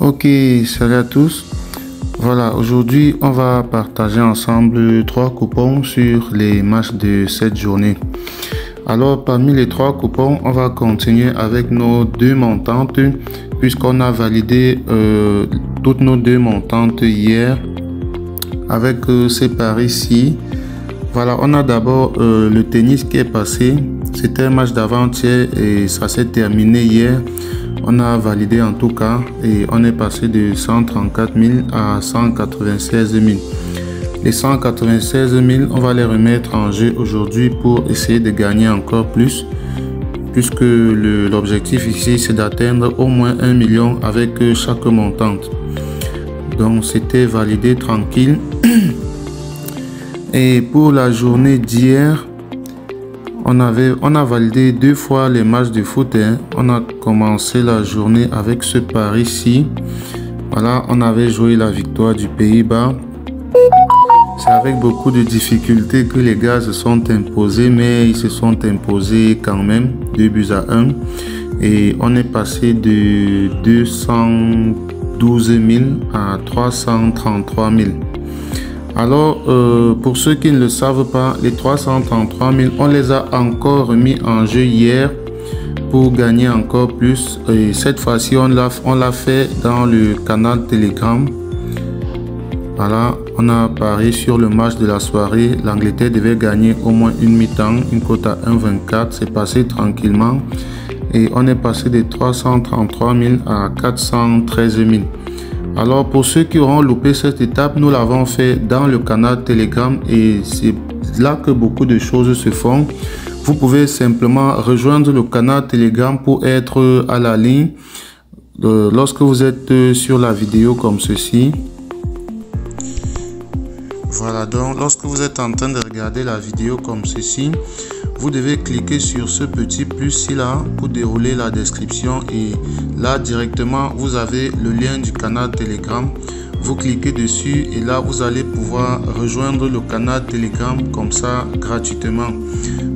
Ok, salut à tous. Voilà, aujourd'hui on va partager ensemble 3 coupons sur les matchs de cette journée. Alors parmi les 3 coupons, on va continuer avec nos 2 montantes puisqu'on a validé toutes nos 2 montantes hier avec ces paris-ci. Voilà, on a d'abord le tennis qui est passé. C'était un match d'avant-hier et ça s'est terminé hier. On a validé en tout cas et on est passé de 134 000 à 196 000. Les 196 000, on va les remettre en jeu aujourd'hui pour essayer de gagner encore plus, puisque l'objectif ici c'est d'atteindre au moins 1 million avec chaque montante. Donc c'était validé tranquille. Et pour la journée d'hier, on a validé 2 fois les matchs de foot. On a commencé la journée avec ce pari-ci. Voilà, on avait joué la victoire du Pays-Bas. C'est avec beaucoup de difficultés que les gars se sont imposés, mais ils se sont imposés quand même, 2-1. Et on est passé de 212 000 à 333 000. Alors, pour ceux qui ne le savent pas, les 333 000, on les a encore remis en jeu hier pour gagner encore plus. Et cette fois-ci, on l'a fait dans le canal Telegram. Voilà, on a parié sur le match de la soirée. L'Angleterre devait gagner au moins une mi-temps, une cote à 1,24. C'est passé tranquillement. Et on est passé de 333 000 à 413 000. Alors pour ceux qui auront loupé cette étape, nous l'avons fait dans le canal Telegram et c'est là que beaucoup de choses se font. Vous pouvez simplement rejoindre le canal Telegram pour être à la ligne lorsque vous êtes sur la vidéo comme ceci. Voilà, donc lorsque vous êtes en train de regarder la vidéo comme ceci, vous devez cliquer sur ce petit plus là pour dérouler la description et là directement vous avez le lien du canal Telegram. Vous cliquez dessus et là vous allez pouvoir rejoindre le canal Telegram comme ça gratuitement.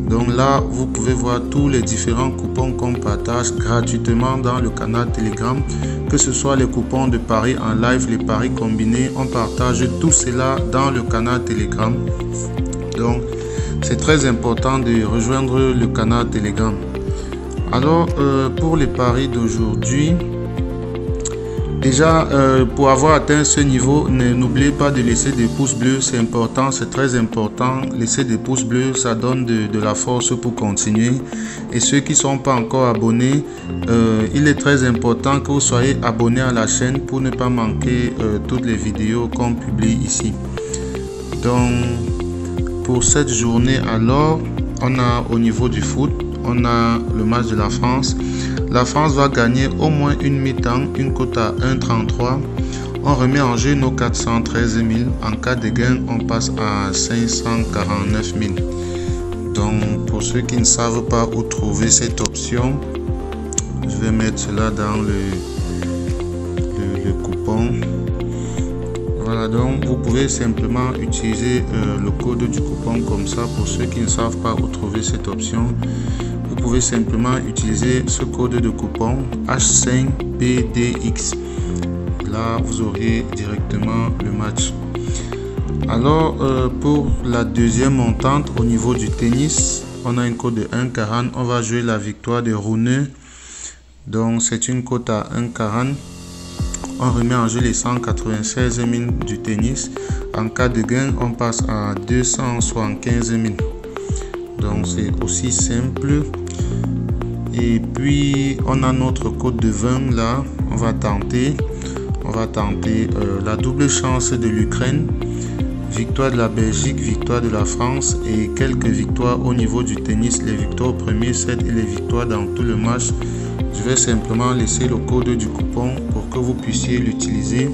Donc là vous pouvez voir tous les différents coupons qu'on partage gratuitement dans le canal Telegram, que ce soit les coupons de paris en live, les paris combinés, on partage tout cela dans le canal Telegram. Donc c'est très important de rejoindre le canal Telegram. Alors pour les paris d'aujourd'hui, déjà pour avoir atteint ce niveau, n'oubliez pas de laisser des pouces bleus, c'est important, c'est très important. Laisser des pouces bleus, ça donne de la force pour continuer. Et ceux qui ne sont pas encore abonnés, il est très important que vous soyez abonnés à la chaîne pour ne pas manquer toutes les vidéos qu'on publie ici. Donc pour cette journée, alors, on a au niveau du foot, on a le match de la France. La France va gagner au moins une mi-temps, une cote à 1,33. On remet en jeu nos 413 000. En cas de gain, on passe à 549 000. Donc, pour ceux qui ne savent pas où trouver cette option, je vais mettre cela dans le coupon. Voilà, donc vous pouvez simplement utiliser le code du coupon comme ça. Pour ceux qui ne savent pas où trouver cette option, vous pouvez simplement utiliser ce code de coupon H5PDX. Là, vous aurez directement le match. Alors, pour la deuxième montante au niveau du tennis, on a une cote de 1,40. On va jouer la victoire de Rune. Donc, c'est une cote à 1,40. On remet en jeu les 196 000 du tennis. En cas de gain, on passe à 275 000. Donc c'est aussi simple. Et puis on a notre code de 20 là. On va tenter la double chance de l'Ukraine, victoire de la Belgique, victoire de la France et quelques victoires au niveau du tennis, les victoires au premier set et les victoires dans tout le match. Je vais simplement laisser le code du coupon pour que vous puissiez l'utiliser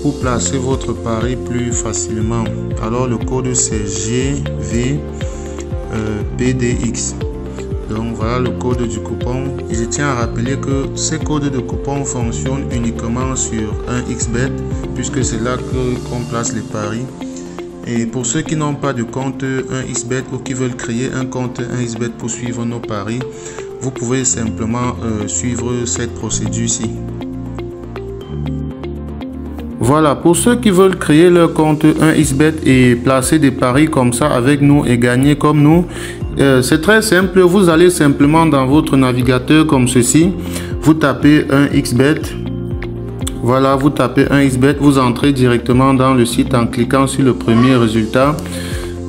pour placer votre pari plus facilement. Alors le code c'est GVPDX. Donc voilà le code du coupon. Et je tiens à rappeler que ces codes de coupon fonctionnent uniquement sur un XBet puisque c'est là qu'on place les paris. Et pour ceux qui n'ont pas de compte 1xBet ou qui veulent créer un compte 1xBet pour suivre nos paris, vous pouvez simplement suivre cette procédure-ci. Voilà, pour ceux qui veulent créer leur compte 1xBet et placer des paris comme ça avec nous et gagner comme nous, c'est très simple. Vous allez simplement dans votre navigateur comme ceci, vous tapez 1xBet. Voilà, vous tapez 1xBet, vous entrez directement dans le site en cliquant sur le premier résultat.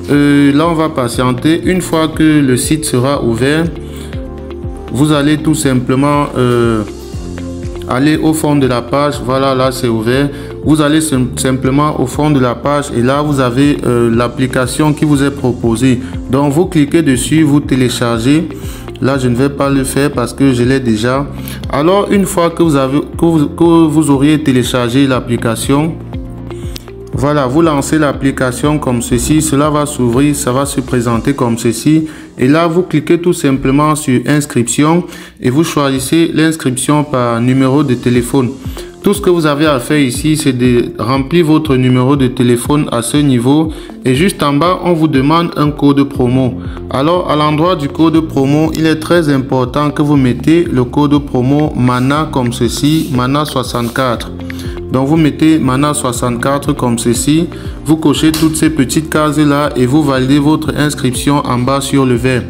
Là, on va patienter. Une fois que le site sera ouvert, vous allez tout simplement aller au fond de la page. Voilà, là c'est ouvert. Vous allez simplement au fond de la page et là vous avez l'application qui vous est proposée. Donc vous cliquez dessus, vous téléchargez. Là je ne vais pas le faire parce que je l'ai déjà. Alors une fois que vous auriez téléchargé l'application, voilà, vous lancez l'application comme ceci, cela va s'ouvrir, ça va se présenter comme ceci. Et là, vous cliquez tout simplement sur inscription et vous choisissez l'inscription par numéro de téléphone. Tout ce que vous avez à faire ici, c'est de remplir votre numéro de téléphone à ce niveau. Et juste en bas, on vous demande un code promo. Alors, à l'endroit du code promo, il est très important que vous mettez le code promo MANA comme ceci, MANA 64. Donc vous mettez MANA 64 comme ceci, vous cochez toutes ces petites cases là et vous validez votre inscription en bas sur le vert.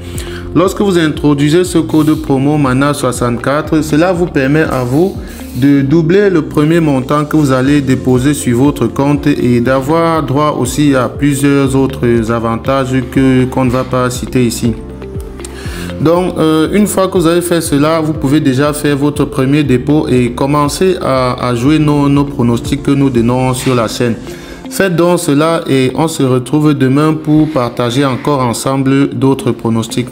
Lorsque vous introduisez ce code promo MANA 64, cela vous permet à vous de doubler le premier montant que vous allez déposer sur votre compte et d'avoir droit aussi à plusieurs autres avantages qu'on ne va pas citer ici. Donc, une fois que vous avez fait cela, vous pouvez déjà faire votre premier dépôt et commencer à jouer nos pronostics que nous donnons sur la chaîne. Faites donc cela et on se retrouve demain pour partager encore ensemble d'autres pronostics.